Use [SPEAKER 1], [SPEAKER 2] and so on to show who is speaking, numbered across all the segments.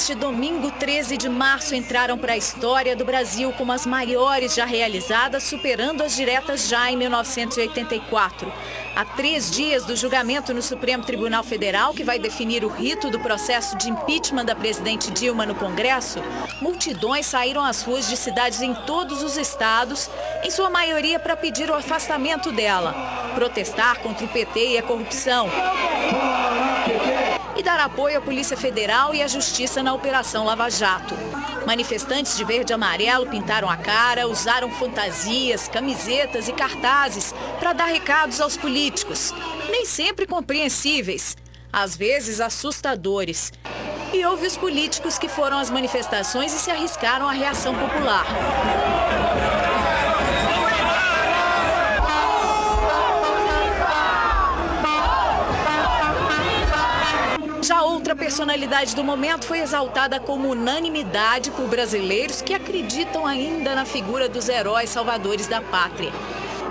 [SPEAKER 1] neste domingo 13 de março entraram para a história do Brasil como as maiores já realizadas, superando as diretas já em 1984. Há 3 dias do julgamento no Supremo Tribunal Federal, que vai definir o rito do processo de impeachment da presidente Dilma no Congresso, multidões saíram às ruas de cidades em todos os estados, em sua maioria para pedir o afastamento dela, protestar contra o PT e a corrupção e dar apoio à Polícia Federal e à Justiça na Operação Lava Jato. Manifestantes de verde e amarelo pintaram a cara, usaram fantasias, camisetas e cartazes para dar recados aos políticos, nem sempre compreensíveis, às vezes assustadores. E houve os políticos que foram às manifestações e se arriscaram à reação popular. Já outra personalidade do momento foi exaltada como unanimidade por brasileiros que acreditam ainda na figura dos heróis salvadores da pátria.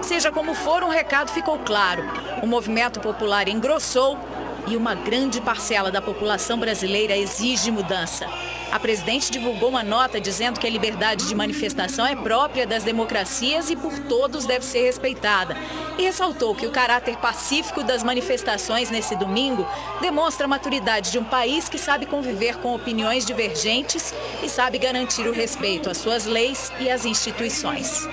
[SPEAKER 1] Seja como for, um recado ficou claro. O movimento popular engrossou e uma grande parcela da população brasileira exige mudança. A presidente divulgou uma nota dizendo que a liberdade de manifestação é própria das democracias e por todos deve ser respeitada. E ressaltou que o caráter pacífico das manifestações nesse domingo demonstra a maturidade de um país que sabe conviver com opiniões divergentes e sabe garantir o respeito às suas leis e às instituições.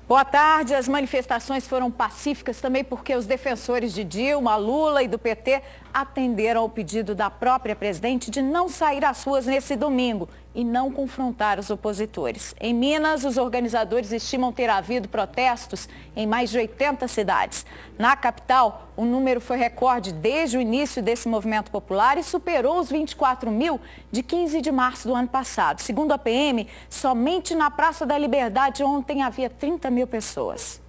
[SPEAKER 1] Boa tarde. As manifestações foram pacíficas também porque os defensores de Dilma, Lula e do PT atenderam ao pedido da própria presidente de não sair às ruas nesse domingo e não confrontar os opositores. Em Minas, os organizadores estimam ter havido protestos em mais de 80 cidades. Na capital, o número foi recorde desde o início desse movimento popular e superou os 24 mil de 15 de março do ano passado. Segundo a PM, somente na Praça da Liberdade ontem havia 30 mil pessoas.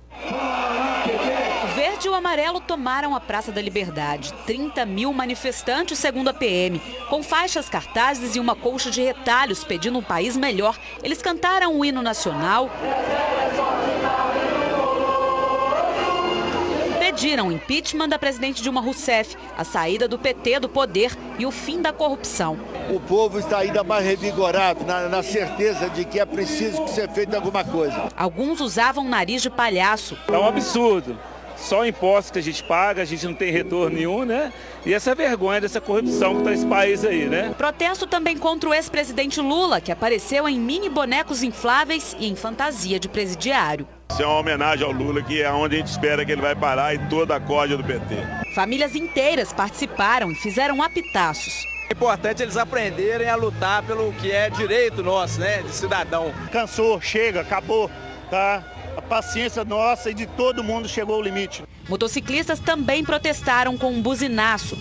[SPEAKER 2] O verde e o amarelo tomaram a Praça da Liberdade. 30 mil manifestantes, segundo a PM. Com faixas, cartazes e uma colcha de retalhos pedindo um país melhor, eles cantaram o hino nacional, pediram o impeachment da presidente Dilma Rousseff, a saída do PT do poder e o fim da corrupção.
[SPEAKER 3] O povo está ainda mais revigorado, na certeza de que é preciso que seja feita alguma coisa.
[SPEAKER 2] Alguns usavam nariz de palhaço.
[SPEAKER 4] É um absurdo. Só impostos que a gente paga, a gente não tem retorno nenhum, né? E essa vergonha dessa corrupção que está nesse país aí, né?
[SPEAKER 2] Protesto também contra o ex-presidente Lula, que apareceu em mini bonecos infláveis e em fantasia de presidiário.
[SPEAKER 5] Isso é uma homenagem ao Lula, que é onde a gente espera que ele vai parar, e toda a corda do PT.
[SPEAKER 2] Famílias inteiras participaram e fizeram apitaços.
[SPEAKER 6] É importante eles aprenderem a lutar pelo que é direito nosso, né, de cidadão.
[SPEAKER 7] Cansou, chega, acabou, tá? A paciência nossa e de todo mundo chegou ao limite.
[SPEAKER 2] Motociclistas também protestaram com um buzinaço.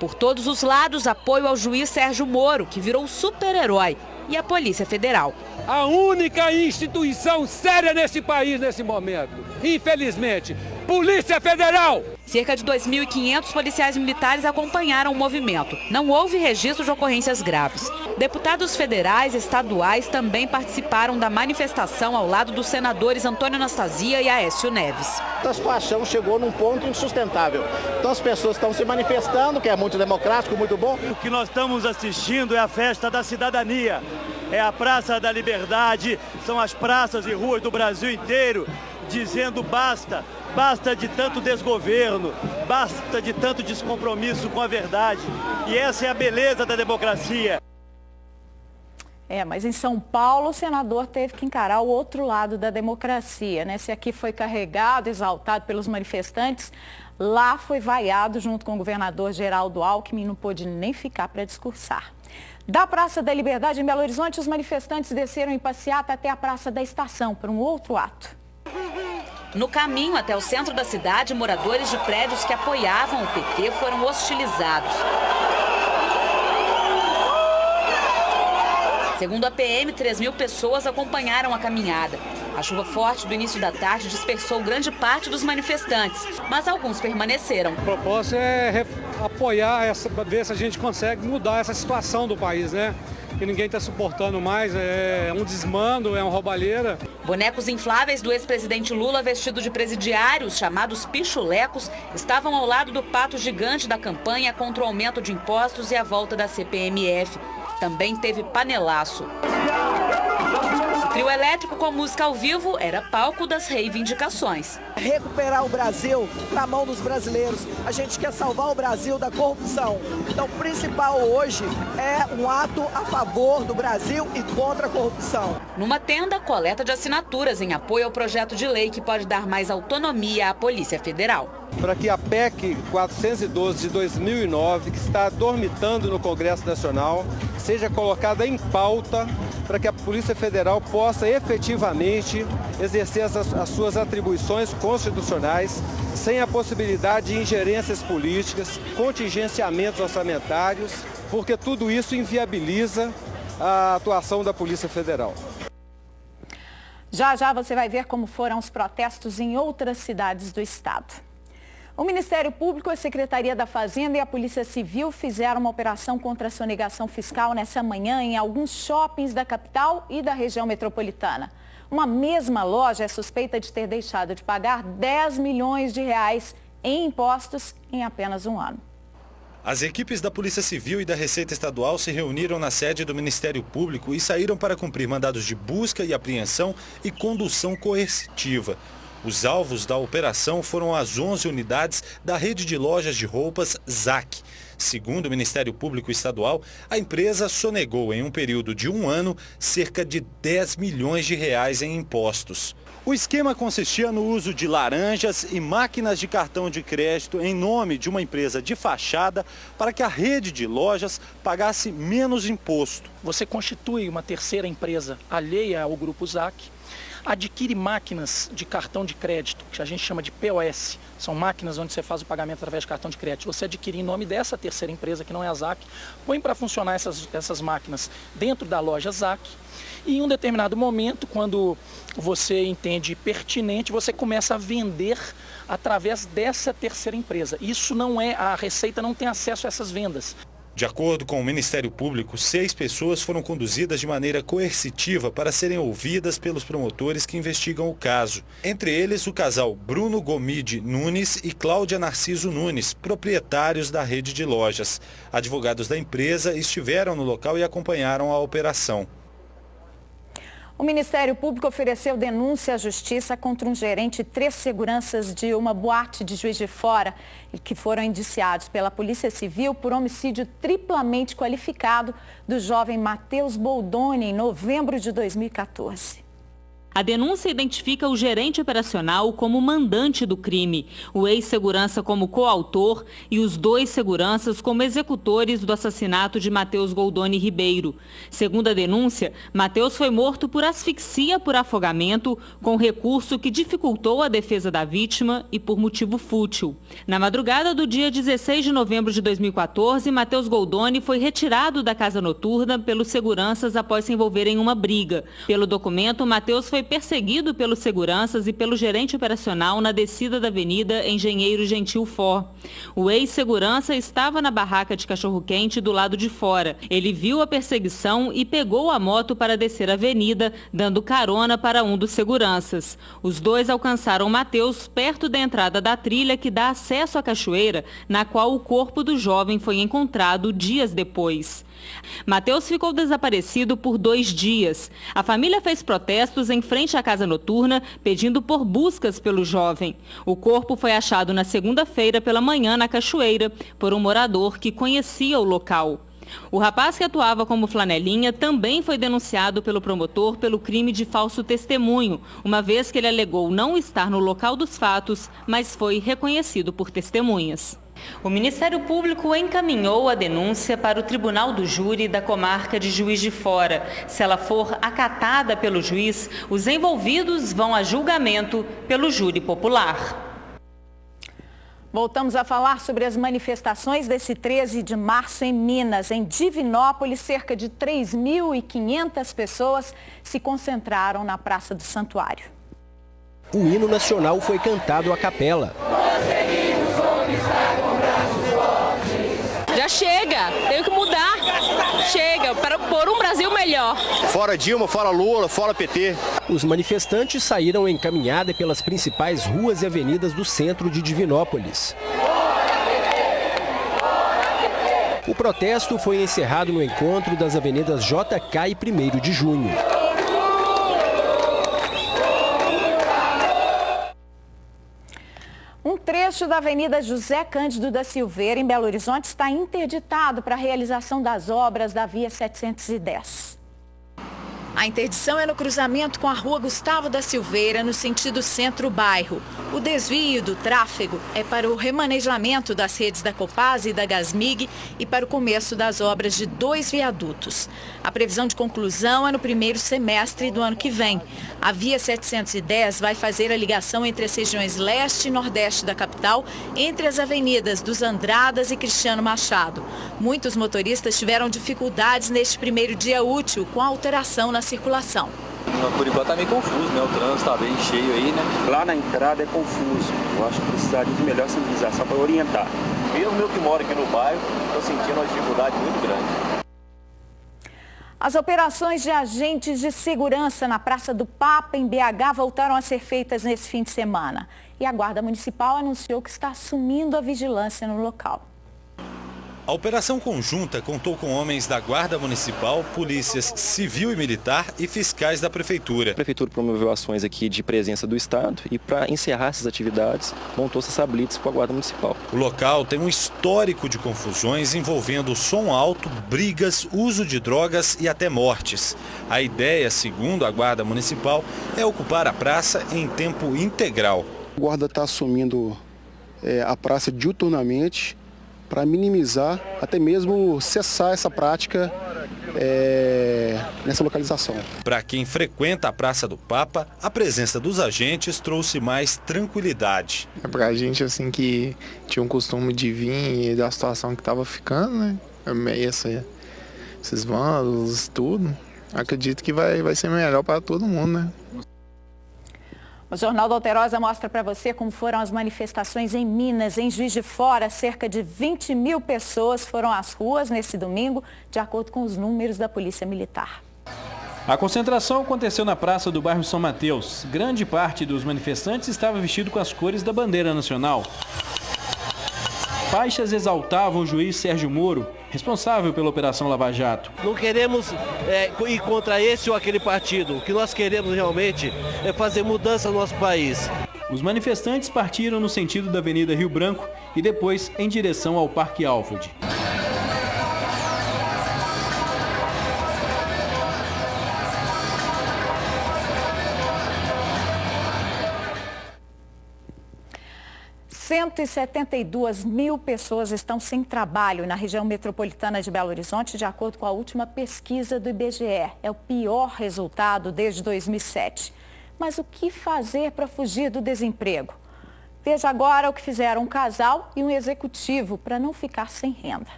[SPEAKER 2] Por todos os lados, apoio ao juiz Sérgio Moro, que virou super-herói, e à Polícia Federal.
[SPEAKER 8] A única instituição séria nesse país nesse momento, infelizmente, Polícia Federal!
[SPEAKER 2] Cerca de 2.500 policiais militares acompanharam o movimento. Não houve registro de ocorrências graves. Deputados federais e estaduais também participaram da manifestação ao lado dos senadores Antônio Anastasia e Aécio Neves.
[SPEAKER 9] A situação chegou num ponto insustentável. Então as pessoas estão se manifestando, que é muito democrático, muito bom.
[SPEAKER 10] O que nós estamos assistindo é a festa da cidadania. É a Praça da Liberdade, são as praças e ruas do Brasil inteiro dizendo basta. Basta de tanto desgoverno, basta de tanto descompromisso com a verdade. E essa é a beleza da democracia.
[SPEAKER 1] Mas em São Paulo o senador teve que encarar o outro lado da democracia, né? Se aqui foi carregado, exaltado pelos manifestantes, lá foi vaiado junto com o governador Geraldo Alckmin, não pôde nem ficar para discursar. Da Praça da Liberdade, em Belo Horizonte, os manifestantes desceram em passeata até a Praça da Estação para um outro ato.
[SPEAKER 2] No caminho até o centro da cidade, moradores de prédios que apoiavam o PT foram hostilizados. Segundo a PM, 3.000 pessoas acompanharam a caminhada. A chuva forte do início da tarde dispersou grande parte dos manifestantes, mas alguns permaneceram.
[SPEAKER 8] O propósito é apoiar, ver se a gente consegue mudar essa situação do país, né? Que ninguém está suportando mais, é um desmando, é uma roubalheira.
[SPEAKER 2] Bonecos infláveis do ex-presidente Lula vestidos de presidiários, chamados pichulecos, estavam ao lado do pato gigante da campanha contra o aumento de impostos e a volta da CPMF. Também teve panelaço. O trio elétrico com música ao vivo era palco das reivindicações.
[SPEAKER 11] Recuperar o Brasil na mão dos brasileiros. A gente quer salvar o Brasil da corrupção. Então, o principal hoje é um ato a favor do Brasil e contra a corrupção.
[SPEAKER 2] Numa tenda, coleta de assinaturas em apoio ao projeto de lei que pode dar mais autonomia à Polícia Federal.
[SPEAKER 12] Para que a PEC 412 de 2009, que está dormitando no Congresso Nacional, seja colocada em pauta para que a Polícia Federal possa efetivamente exercer as suas atribuições constitucionais sem a possibilidade de ingerências políticas, contingenciamentos orçamentários, porque tudo isso inviabiliza a atuação da Polícia Federal.
[SPEAKER 1] Já você vai ver como foram os protestos em outras cidades do estado. O Ministério Público, a Secretaria da Fazenda e a Polícia Civil fizeram uma operação contra a sonegação fiscal nessa manhã em alguns shoppings da capital e da região metropolitana. Uma mesma loja é suspeita de ter deixado de pagar 10 milhões de reais em impostos em apenas um ano.
[SPEAKER 13] As equipes da Polícia Civil e da Receita Estadual se reuniram na sede do Ministério Público e saíram para cumprir mandados de busca e apreensão e condução coercitiva. Os alvos da operação foram as 11 unidades da rede de lojas de roupas ZAC. Segundo o Ministério Público Estadual, a empresa sonegou em um período de um ano cerca de 10 milhões de reais em impostos. O esquema consistia no uso de laranjas e máquinas de cartão de crédito em nome de uma empresa de fachada para que a rede de lojas pagasse menos imposto.
[SPEAKER 14] Você constitui uma terceira empresa alheia ao Grupo ZAC, adquire máquinas de cartão de crédito, que a gente chama de POS, são máquinas onde você faz o pagamento através de cartão de crédito. Você adquire em nome dessa terceira empresa, que não é a ZAC, põe para funcionar essas máquinas dentro da loja ZAC, e em um determinado momento, quando você entende pertinente, você começa a vender através dessa terceira empresa. Isso não é, a Receita não tem acesso a essas vendas.
[SPEAKER 13] De acordo com o Ministério Público, 6 pessoas foram conduzidas de maneira coercitiva para serem ouvidas pelos promotores que investigam o caso. Entre eles, o casal Bruno Gomide Nunes e Cláudia Narciso Nunes, proprietários da rede de lojas. Advogados da empresa estiveram no local e acompanharam a operação.
[SPEAKER 1] O Ministério Público ofereceu denúncia à Justiça contra um gerente e 3 seguranças de uma boate de Juiz de Fora, que foram indiciados pela Polícia Civil por homicídio triplamente qualificado do jovem Matheus Boldoni em novembro de 2014.
[SPEAKER 2] A denúncia identifica o gerente operacional como mandante do crime, o ex-segurança como coautor e os 2 seguranças como executores do assassinato de Matheus Goldoni Ribeiro. Segundo a denúncia, Matheus foi morto por asfixia por afogamento, com recurso que dificultou a defesa da vítima e por motivo fútil. Na madrugada do dia 16 de novembro de 2014, Matheus Goldoni foi retirado da casa noturna pelos seguranças após se envolver em uma briga. Pelo documento, Matheus foi perseguido pelos seguranças e pelo gerente operacional na descida da Avenida Engenheiro Gentil For. O ex-segurança estava na barraca de cachorro-quente do lado de fora. Ele viu a perseguição e pegou a moto para descer a avenida, dando carona para um dos seguranças. Os 2 alcançaram Matheus perto da entrada da trilha que dá acesso à cachoeira, na qual o corpo do jovem foi encontrado dias depois. Matheus ficou desaparecido por 2 dias. A família fez protestos em frente à casa noturna, pedindo por buscas pelo jovem. O corpo foi achado na segunda-feira pela manhã na cachoeira, por um morador que conhecia o local. O rapaz que atuava como flanelinha também foi denunciado pelo promotor pelo crime de falso testemunho, uma vez que ele alegou não estar no local dos fatos, mas foi reconhecido por testemunhas. O Ministério Público encaminhou a denúncia para o Tribunal do Júri da comarca de Juiz de Fora. Se ela for acatada pelo juiz, os envolvidos vão a julgamento pelo júri popular.
[SPEAKER 1] Voltamos a falar sobre as manifestações desse 13 de março em Minas. Em Divinópolis, cerca de 3.500 pessoas se concentraram na Praça do Santuário.
[SPEAKER 15] O hino nacional foi cantado à capela.
[SPEAKER 16] Já chega, tem que mudar. Chega, para pôr um Brasil melhor.
[SPEAKER 15] Fora Dilma, fora Lula, fora PT. Os manifestantes saíram em caminhada pelas principais ruas e avenidas do centro de Divinópolis. O protesto foi encerrado no encontro das avenidas JK e 1º de Junho.
[SPEAKER 1] Um trecho da Avenida José Cândido da Silveira, em Belo Horizonte, está interditado para a realização das obras da Via 710. A interdição é no cruzamento com a Rua Gustavo da Silveira, no sentido centro-bairro. O desvio do tráfego é para o remanejamento das redes da Copasa e da Gasmig e para o começo das obras de 2 viadutos. A previsão de conclusão é no primeiro semestre do ano que vem. A Via 710 vai fazer a ligação entre as regiões leste e nordeste da capital, entre as avenidas dos Andradas e Cristiano Machado. Muitos motoristas tiveram dificuldades neste primeiro dia útil com a alteração na circulação.
[SPEAKER 6] Por enquanto está meio confuso, né? O trânsito está bem cheio aí, né?
[SPEAKER 17] Lá na entrada é confuso. Eu acho que precisaria de melhor sinalização para orientar.
[SPEAKER 6] Mesmo eu que moro aqui no bairro, estou sentindo uma dificuldade muito grande.
[SPEAKER 1] As operações de agentes de segurança na Praça do Papa, em BH, voltaram a ser feitas nesse fim de semana. E a Guarda Municipal anunciou que está assumindo a vigilância no local.
[SPEAKER 13] A operação conjunta contou com homens da Guarda Municipal, polícias civil e militar e fiscais da Prefeitura.
[SPEAKER 18] A Prefeitura promoveu ações aqui de presença do Estado e para encerrar essas atividades, montou-se essa blitz com a Guarda Municipal.
[SPEAKER 13] O local tem um histórico de confusões envolvendo som alto, brigas, uso de drogas e até mortes. A ideia, segundo a Guarda Municipal, é ocupar a praça em tempo integral.
[SPEAKER 19] A Guarda está assumindo a praça diuturnamente, para minimizar, até mesmo cessar essa prática nessa localização.
[SPEAKER 13] Para quem frequenta a Praça do Papa, a presença dos agentes trouxe mais tranquilidade.
[SPEAKER 20] Para a gente assim que tinha um costume de vir e da situação que estava ficando, né? Esses vândalos, tudo, acredito que vai ser melhor para todo mundo, né?
[SPEAKER 1] O Jornal da Alterosa mostra para você como foram as manifestações em Minas. Em Juiz de Fora, cerca de 20.000 pessoas foram às ruas nesse domingo, de acordo com os números da Polícia Militar.
[SPEAKER 21] A concentração aconteceu na praça do bairro São Mateus. Grande parte dos manifestantes estava vestido com as cores da bandeira nacional. Faixas exaltavam o juiz Sérgio Moro, responsável pela Operação Lava Jato.
[SPEAKER 22] Não queremos ir contra esse ou aquele partido. O que nós queremos realmente é fazer mudança no nosso país.
[SPEAKER 21] Os manifestantes partiram no sentido da Avenida Rio Branco e depois em direção ao Parque Alfred.
[SPEAKER 1] e 172 mil pessoas estão sem trabalho na região metropolitana de Belo Horizonte, de acordo com a última pesquisa do IBGE. É o pior resultado desde 2007. Mas o que fazer para fugir do desemprego? Veja agora o que fizeram um casal e um executivo para não ficar sem renda.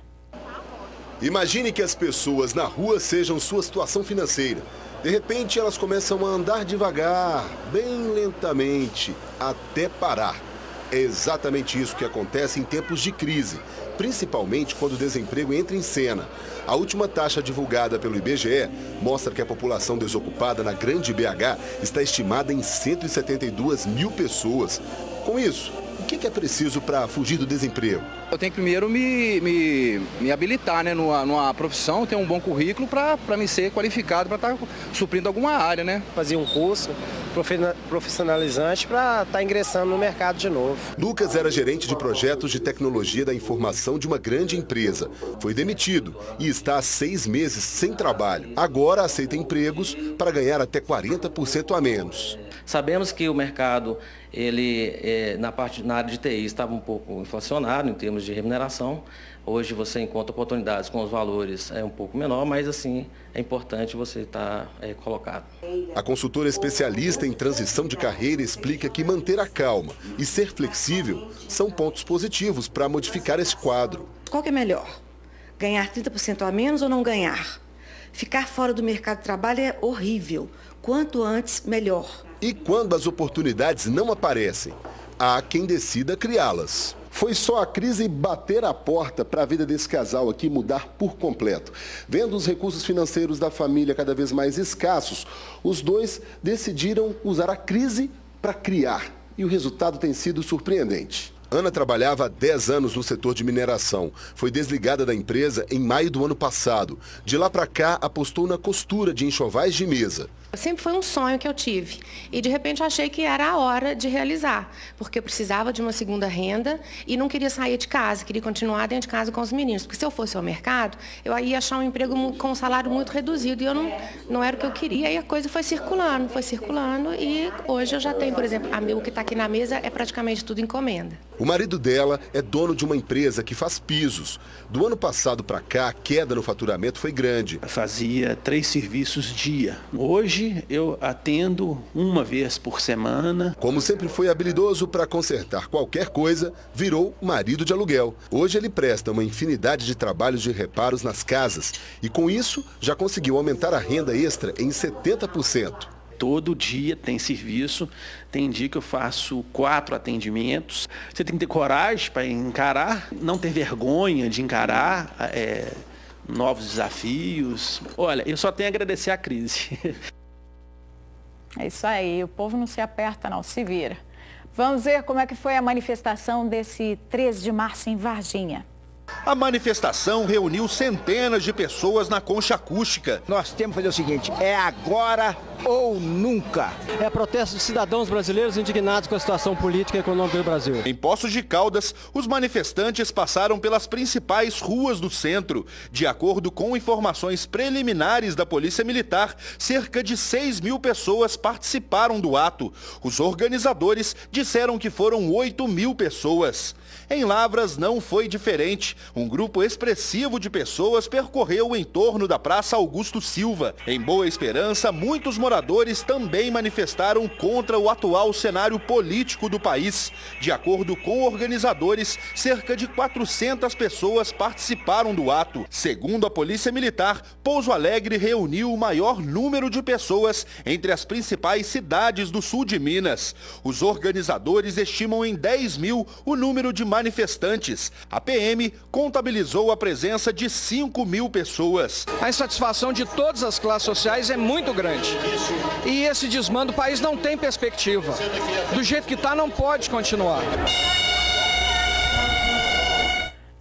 [SPEAKER 23] Imagine que as pessoas na rua sejam sua situação financeira. De repente, elas começam a andar devagar, bem lentamente, até parar. É exatamente isso que acontece em tempos de crise, principalmente quando o desemprego entra em cena. A última taxa divulgada pelo IBGE mostra que a população desocupada na Grande BH está estimada em 172 mil pessoas. Com isso, o que é preciso para fugir do desemprego?
[SPEAKER 6] Eu tenho que primeiro me habilitar, né, numa profissão, ter um bom currículo para me ser qualificado, para estar suprindo alguma área, né?
[SPEAKER 15] Fazer um curso profissionalizante para estar ingressando no mercado de novo.
[SPEAKER 23] Lucas era gerente de projetos de tecnologia da informação de uma grande empresa. Foi demitido e está há 6 meses sem trabalho. Agora aceita empregos para ganhar até 40% a menos.
[SPEAKER 24] Sabemos que o mercado
[SPEAKER 3] ele, na área de TI, estava um pouco inflacionário em termos de remuneração. Hoje você encontra oportunidades com os valores um pouco menor, mas assim, é importante você estar colocado.
[SPEAKER 23] A consultora especialista em transição de carreira explica que manter a calma e ser flexível são pontos positivos para modificar esse quadro.
[SPEAKER 4] Qual que é melhor? Ganhar 30% a menos ou não ganhar? Ficar fora do mercado de trabalho é horrível. Quanto antes, melhor.
[SPEAKER 23] E quando as oportunidades não aparecem, há quem decida criá-las. Foi só a crise bater a porta para a vida desse casal aqui mudar por completo. Vendo os recursos financeiros da família cada vez mais escassos, os dois decidiram usar a crise para criar. E o resultado tem sido surpreendente. Ana trabalhava há 10 anos no setor de mineração. Foi desligada da empresa em maio do ano passado. De lá para cá, apostou na costura de enxovais de mesa.
[SPEAKER 5] Sempre foi um sonho que eu tive e de repente achei que era a hora de realizar, porque eu precisava de uma segunda renda e não queria sair de casa, queria continuar dentro de casa com os meninos, porque se eu fosse ao mercado, eu ia achar um emprego com um salário muito reduzido e eu não era o que eu queria. E a coisa foi circulando e hoje eu já tenho, por exemplo, o que está aqui na mesa é praticamente tudo encomenda.
[SPEAKER 23] O marido dela é dono de uma empresa que faz pisos. Do ano passado para cá, a queda no faturamento foi grande.
[SPEAKER 24] Fazia 3 serviços dia. Hoje eu atendo uma vez por semana.
[SPEAKER 23] Como sempre foi habilidoso para consertar qualquer coisa, virou marido de aluguel. Hoje ele presta uma infinidade de trabalhos de reparos nas casas e com isso já conseguiu aumentar a renda extra em 70%.
[SPEAKER 24] Todo dia tem serviço, tem dia que eu faço 4 atendimentos. Você tem que ter coragem para encarar, não ter vergonha de encarar novos desafios. Olha, eu só tenho a agradecer a crise.
[SPEAKER 25] É isso aí, o povo não se aperta não, se vira. Vamos ver como é que foi a manifestação desse 13 de março em Varginha.
[SPEAKER 26] A manifestação reuniu centenas de pessoas na concha acústica.
[SPEAKER 27] Nós temos que fazer o seguinte, é agora ou nunca.
[SPEAKER 21] É protesto de cidadãos brasileiros indignados com a situação política e econômica do Brasil.
[SPEAKER 26] Em Poços de Caldas, os manifestantes passaram pelas principais ruas do centro. De acordo com informações preliminares da Polícia Militar, cerca de 6.000 pessoas participaram do ato. Os organizadores disseram que foram 8.000 pessoas. Em Lavras não foi diferente. Um grupo expressivo de pessoas percorreu o entorno da Praça Augusto Silva. Em Boa Esperança, muitos moradores também manifestaram contra o atual cenário político do país. De acordo com organizadores, cerca de 400 pessoas participaram do ato. Segundo a Polícia Militar, Pouso Alegre reuniu o maior número de pessoas entre as principais cidades do sul de Minas. Os organizadores estimam em 10.000 o número de manifestantes. A PM contabilizou a presença de 5.000 pessoas.
[SPEAKER 28] A insatisfação de todas as classes sociais é muito grande. E esse desmando, o país não tem perspectiva. Do jeito que está, não pode continuar.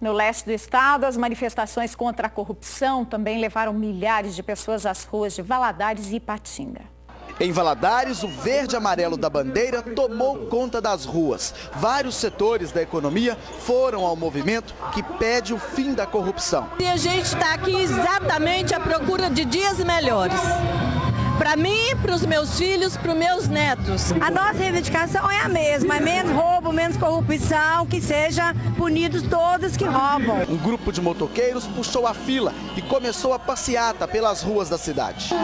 [SPEAKER 25] No leste do estado, as manifestações contra a corrupção também levaram milhares de pessoas às ruas de Valadares e Ipatinga.
[SPEAKER 29] Em Valadares, o verde e amarelo da bandeira tomou conta das ruas. Vários setores da economia foram ao movimento que pede o fim da corrupção.
[SPEAKER 30] E a gente está aqui exatamente à procura de dias melhores. Para mim, para os meus filhos, para os meus netos.
[SPEAKER 31] A nossa reivindicação é a mesma, é menos roubo, menos corrupção, que seja punidos todos que roubam.
[SPEAKER 29] Um grupo de motoqueiros puxou a fila e começou a passeata pelas ruas da cidade.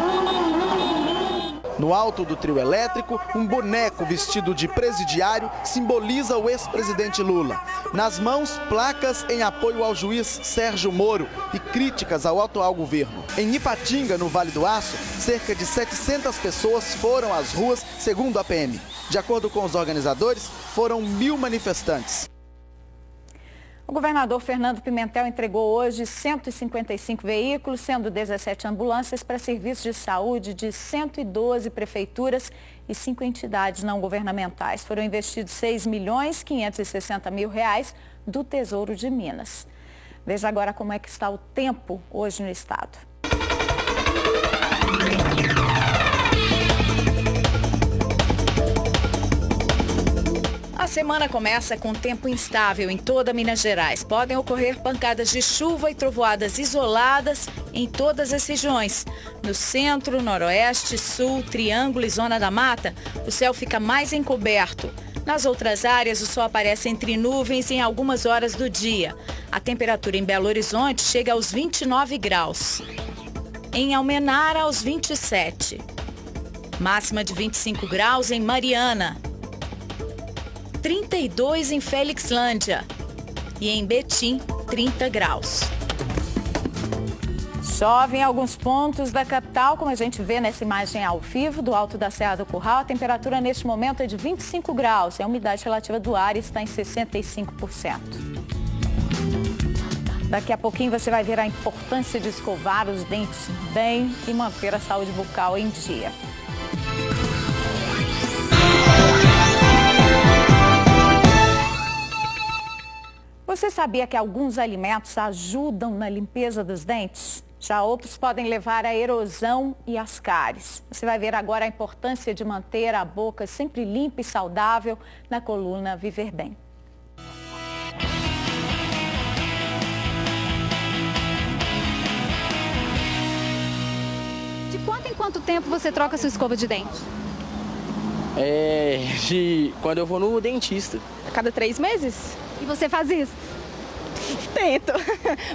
[SPEAKER 29] No alto do trio elétrico, um boneco vestido de presidiário simboliza o ex-presidente Lula. Nas mãos, placas em apoio ao juiz Sérgio Moro e críticas ao atual governo. Em Ipatinga, no Vale do Aço, cerca de 700 pessoas foram às ruas, segundo a PM. De acordo com os organizadores, foram 1.000 manifestantes.
[SPEAKER 25] O governador Fernando Pimentel entregou hoje 155 veículos, sendo 17 ambulâncias para serviços de saúde de 112 prefeituras e 5 entidades não governamentais. Foram investidos R$6.560.000 do Tesouro de Minas. Veja agora como é que está o tempo hoje no estado. A semana começa com tempo instável em toda Minas Gerais. Podem ocorrer pancadas de chuva e trovoadas isoladas em todas as regiões. No centro, noroeste, sul, triângulo e zona da mata, o céu fica mais encoberto.
[SPEAKER 1] Nas outras áreas, o sol aparece entre nuvens em algumas horas do dia. A temperatura em Belo Horizonte chega aos 29 graus. Em Almenara, aos 27. Máxima de 25 graus em Mariana. 32 em Felixlândia. E em Betim, 30 graus.
[SPEAKER 25] Chove em alguns pontos da capital, como a gente vê nessa imagem ao vivo do Alto da Serra do Curral. A temperatura neste momento é de 25 graus e a umidade relativa do ar está em 65%. Daqui a pouquinho você vai ver a importância de escovar os dentes bem e manter a saúde bucal em dia. Você sabia que alguns alimentos ajudam na limpeza dos dentes? Já outros podem levar à erosão e às cáries. Você vai ver agora a importância de manter a boca sempre limpa e saudável na coluna Viver Bem.
[SPEAKER 2] De quanto em quanto tempo você troca sua escova de dente?
[SPEAKER 7] Quando eu vou no dentista.
[SPEAKER 2] A cada 3 meses? E você faz isso?
[SPEAKER 7] Tento,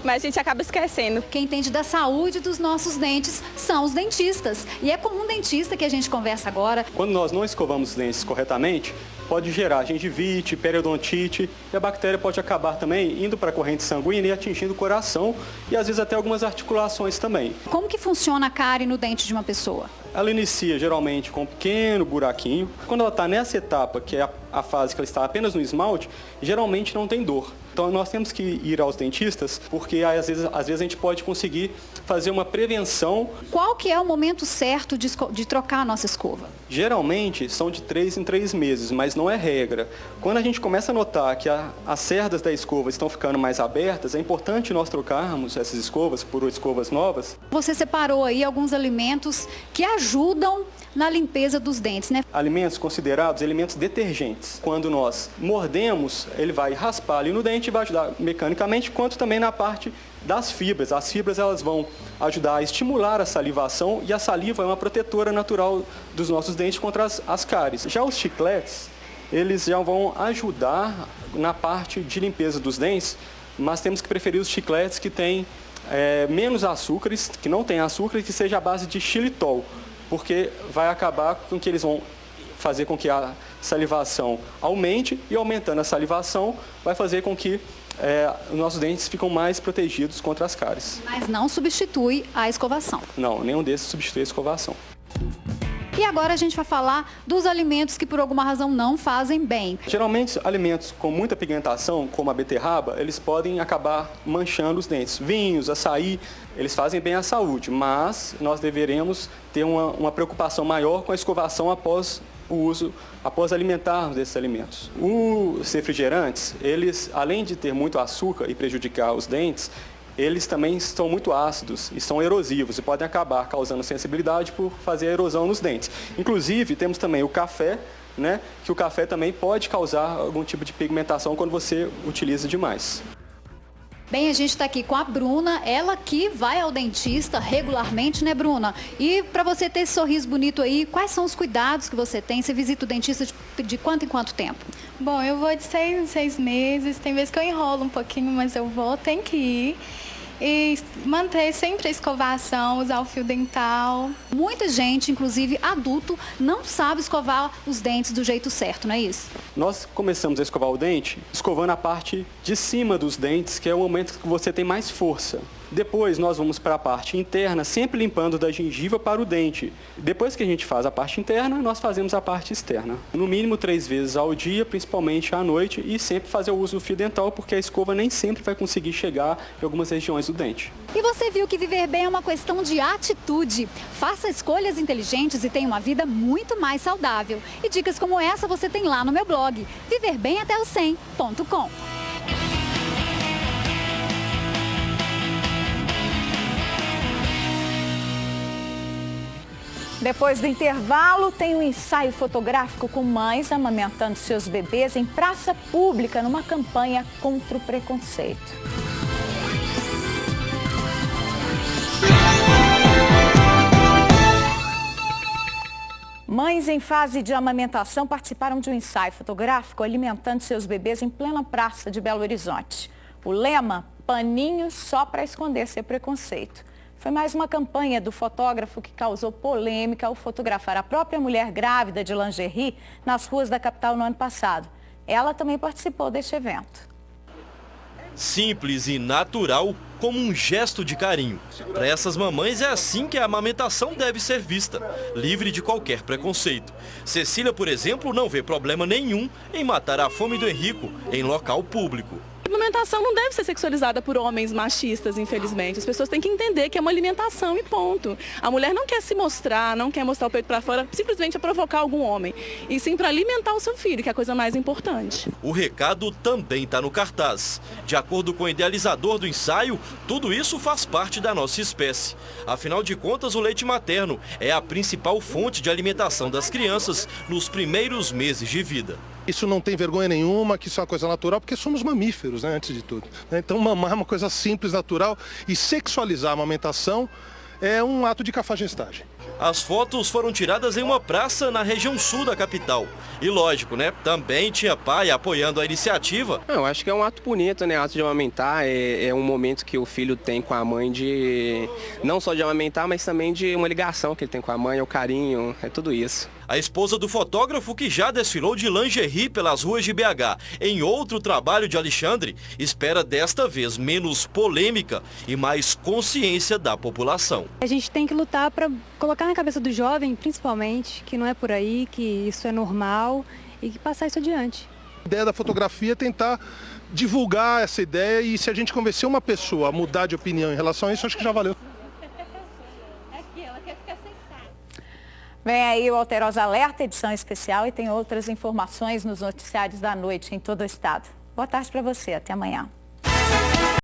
[SPEAKER 7] mas a gente acaba esquecendo.
[SPEAKER 2] Quem entende da saúde dos nossos dentes são os dentistas. E é com um dentista que a gente conversa agora.
[SPEAKER 8] Quando nós não escovamos os dentes corretamente, pode gerar gengivite, periodontite e a bactéria pode acabar também indo para a corrente sanguínea e atingindo o coração e às vezes até algumas articulações também.
[SPEAKER 2] Como que funciona a cárie no dente de uma pessoa?
[SPEAKER 8] Ela inicia geralmente com um pequeno buraquinho. Quando ela está nessa etapa, que é a fase que ela está apenas no esmalte, geralmente não tem dor. Então nós temos que ir aos dentistas, porque às vezes a gente pode conseguir fazer uma prevenção.
[SPEAKER 2] Qual que é o momento certo de trocar a nossa escova?
[SPEAKER 8] Geralmente são de 3 em 3 meses, mas não é regra. Quando a gente começa a notar que as cerdas da escova estão ficando mais abertas, é importante nós trocarmos essas escovas por escovas novas.
[SPEAKER 2] Você separou aí alguns alimentos que ajudam na limpeza dos dentes, né?
[SPEAKER 8] Alimentos considerados alimentos detergentes. Quando nós mordemos, ele vai raspar ali no dente e vai ajudar mecanicamente, quanto também na parte das fibras. As fibras elas vão ajudar a estimular a salivação e a saliva é uma protetora natural dos nossos dentes contra as cáries. Já os chicletes, eles já vão ajudar na parte de limpeza dos dentes, mas temos que preferir os chicletes que têm menos açúcares, que não tem açúcar e que seja à base de xilitol, porque vai acabar com que eles vão fazer com que a salivação aumente e aumentando a salivação vai fazer com que os nossos dentes ficam mais protegidos contra as cáries.
[SPEAKER 2] Mas não substitui a escovação.
[SPEAKER 8] Não, nenhum desses substitui a escovação.
[SPEAKER 2] E agora a gente vai falar dos alimentos que por alguma razão não fazem bem.
[SPEAKER 8] Geralmente, alimentos com muita pigmentação, como a beterraba, eles podem acabar manchando os dentes. Vinhos, açaí, eles fazem bem à saúde, mas nós deveremos ter uma preocupação maior com a escovação após o uso, após alimentarmos esses alimentos. Os refrigerantes, eles, além de ter muito açúcar e prejudicar os dentes, eles também são muito ácidos e são erosivos e podem acabar causando sensibilidade por fazer a erosão nos dentes. Inclusive, temos também o café, né, que o café também pode causar algum tipo de pigmentação quando você utiliza demais.
[SPEAKER 2] Bem, a gente está aqui com a Bruna, ela que vai ao dentista regularmente, né, Bruna? E para você ter esse sorriso bonito aí, quais são os cuidados que você tem? Você visita o dentista de quanto em quanto tempo?
[SPEAKER 9] Bom, eu vou de 6 em 6 meses, tem vezes que eu enrolo um pouquinho, mas eu vou, tem que ir. E manter sempre a escovação, usar o fio dental.
[SPEAKER 2] Muita gente, inclusive adulto, não sabe escovar os dentes do jeito certo, não é isso?
[SPEAKER 8] Nós começamos a escovar o dente escovando a parte de cima dos dentes, que é o momento que você tem mais força. Depois nós vamos para a parte interna, sempre limpando da gengiva para o dente. Depois que a gente faz a parte interna, nós fazemos a parte externa. No mínimo 3 vezes ao dia, principalmente à noite, e sempre fazer o uso do fio dental, porque a escova nem sempre vai conseguir chegar em algumas regiões do dente.
[SPEAKER 2] E você viu que viver bem é uma questão de atitude. Faça escolhas inteligentes e tenha uma vida muito mais saudável. E dicas como essa você tem lá no meu blog, viverbematé100.com. Depois do intervalo, tem um ensaio fotográfico com mães amamentando seus bebês em praça pública numa campanha contra o preconceito.
[SPEAKER 25] Mães em fase de amamentação participaram de um ensaio fotográfico alimentando seus bebês em plena praça de Belo Horizonte. O lema, paninho só para esconder seu preconceito. Foi mais uma campanha do fotógrafo que causou polêmica ao fotografar a própria mulher grávida de lingerie nas ruas da capital no ano passado. Ela também participou deste evento.
[SPEAKER 10] Simples e natural, como um gesto de carinho. Para essas mamães é assim que a amamentação deve ser vista, livre de qualquer preconceito. Cecília, por exemplo, não vê problema nenhum em matar a fome do Henrico em local público.
[SPEAKER 11] A alimentação não deve ser sexualizada por homens machistas, infelizmente. As pessoas têm que entender que é uma alimentação e ponto. A mulher não quer se mostrar, não quer mostrar o peito para fora, simplesmente para provocar algum homem. E sim para alimentar o seu filho, que é a coisa mais importante.
[SPEAKER 10] O recado também está no cartaz. De acordo com o idealizador do ensaio, tudo isso faz parte da nossa espécie. Afinal de contas, o leite materno é a principal fonte de alimentação das crianças nos primeiros meses de vida.
[SPEAKER 12] Isso não tem vergonha nenhuma, que isso é uma coisa natural, porque somos mamíferos, né, antes de tudo. Então mamar é uma coisa simples, natural, e sexualizar a amamentação é um ato de cafajestagem.
[SPEAKER 10] As fotos foram tiradas em uma praça na região sul da capital. E lógico, né, também tinha pai apoiando a iniciativa.
[SPEAKER 13] Eu acho que é um ato bonito, né, ato de amamentar, é um momento que o filho tem com a mãe de, não só de amamentar, mas também de uma ligação que ele tem com a mãe, o carinho, é tudo isso.
[SPEAKER 10] A esposa do fotógrafo, que já desfilou de lingerie pelas ruas de BH em outro trabalho de Alexandre, espera desta vez menos polêmica e mais consciência da população.
[SPEAKER 14] A gente tem que lutar para colocar na cabeça do jovem, principalmente, que não é por aí, que isso é normal e que passar isso adiante.
[SPEAKER 12] A ideia da fotografia é tentar divulgar essa ideia, e se a gente convencer uma pessoa a mudar de opinião em relação a isso, acho que já valeu.
[SPEAKER 25] Vem aí o Alterosa Alerta, edição especial, e tem outras informações nos noticiários da noite em todo o estado. Boa tarde para você, até amanhã.